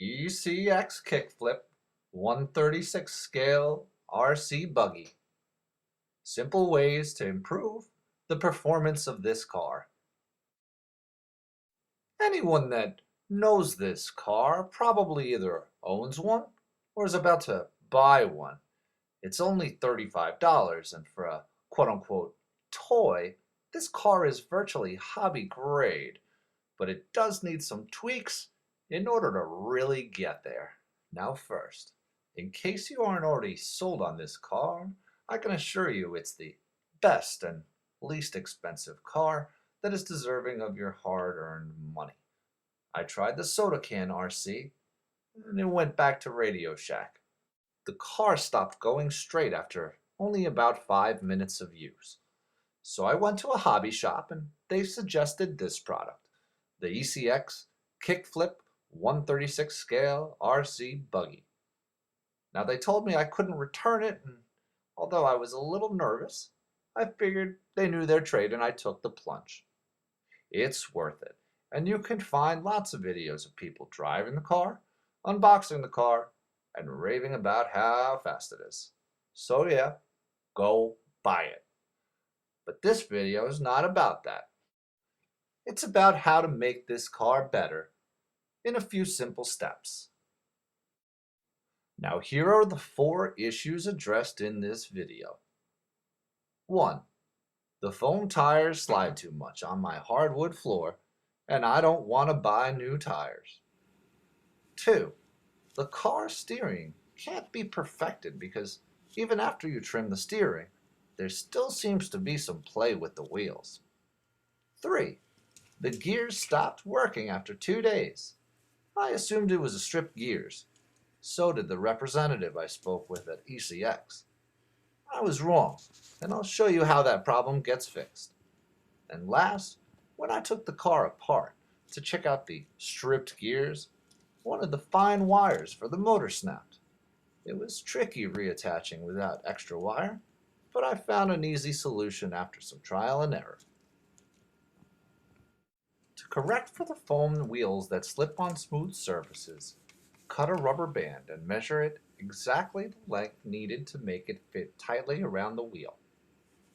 ECX Kickflip 136 scale RC buggy. Simple ways to improve the performance of this car. Anyone that knows this car probably either owns one or is about to buy one. It's only $35, and for a quote-unquote toy, this car is virtually hobby grade, but it does need some tweaks in order to really get there. Now first, in case you aren't already sold on this car, I can assure you it's the best and least expensive car that is deserving of your hard-earned money. I tried the soda can RC, and it went back to Radio Shack. The car stopped going straight after only about 5 minutes of use. So I went to a hobby shop and they suggested this product, the ECX Kickflip 136 scale RC buggy. Now they told me I couldn't return it, and although I was a little nervous, I figured they knew their trade and I took the plunge. It's worth it, and you can find lots of videos of people driving the car, unboxing the car, and raving about how fast it is. So yeah, go buy it. But this video is not about that. It's about how to make this car better in a few simple steps. Now here are the 4 issues addressed in this video. 1. The foam tires slide too much on my hardwood floor and I don't want to buy new tires. 2. The car steering can't be perfected because even after you trim the steering, there still seems to be some play with the wheels. 3. The gears stopped working after 2 days. I assumed it was a stripped gears. So did the representative I spoke with at ECX. I was wrong, and I'll show you how that problem gets fixed. And last, when I took the car apart to check out the stripped gears, one of the fine wires for the motor snapped. It was tricky reattaching without extra wire, but I found an easy solution after some trial and error. To correct for the foam wheels that slip on smooth surfaces, cut a rubber band and measure it exactly the length needed to make it fit tightly around the wheel.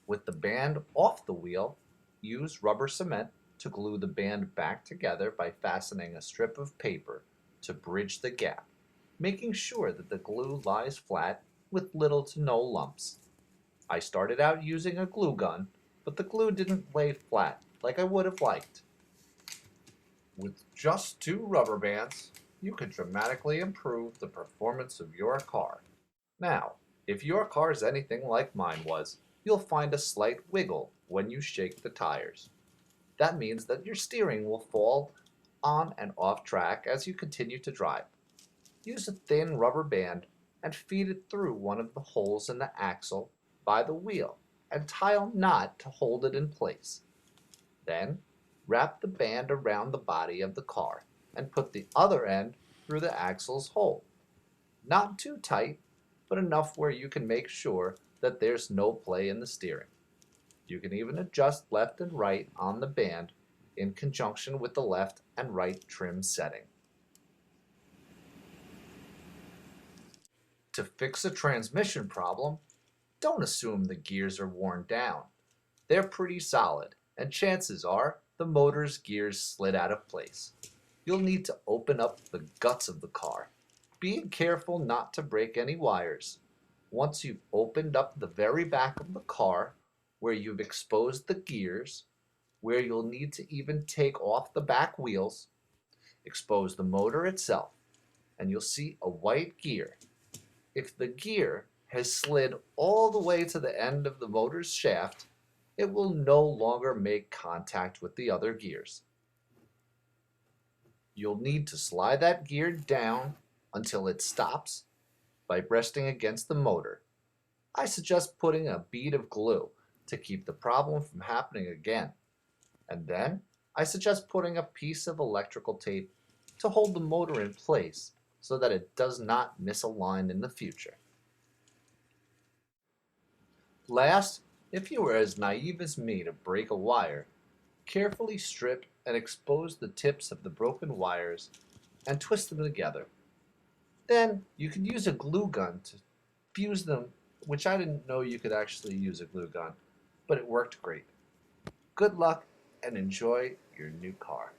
With the band off the wheel, use rubber cement to glue the band back together by fastening a strip of paper to bridge the gap, making sure that the glue lies flat with little to no lumps. I started out using a glue gun, but the glue didn't lay flat like I would have liked. With just 2 rubber bands, you can dramatically improve the performance of your car. Now, if your car is anything like mine was, you'll find a slight wiggle when you shake the tires. That means that your steering will fall on and off track as you continue to drive. Use a thin rubber band and feed it through one of the holes in the axle by the wheel and tie a knot to hold it in place. Then, wrap the band around the body of the car and put the other end through the axle's hole. Not too tight, but enough where you can make sure that there's no play in the steering. You can even adjust left and right on the band in conjunction with the left and right trim setting. To fix a transmission problem, don't assume the gears are worn down. They're pretty solid, and chances are the motor's gears slid out of place. You'll need to open up the guts of the car, being careful not to break any wires. Once you've opened up the very back of the car, where you've exposed the gears, where you'll need to even take off the back wheels, expose the motor itself, and you'll see a white gear. If the gear has slid all the way to the end of the motor's shaft, it will no longer make contact with the other gears. You'll need to slide that gear down until it stops by resting against the motor. I suggest putting a bead of glue to keep the problem from happening again. And then I suggest putting a piece of electrical tape to hold the motor in place so that it does not misalign in the future. Last, if you were as naive as me to break a wire, carefully strip and expose the tips of the broken wires and twist them together Then you could use a glue gun to fuse them, which I didn't know you could actually use a glue gun, but it worked great. Good luck and enjoy your new car.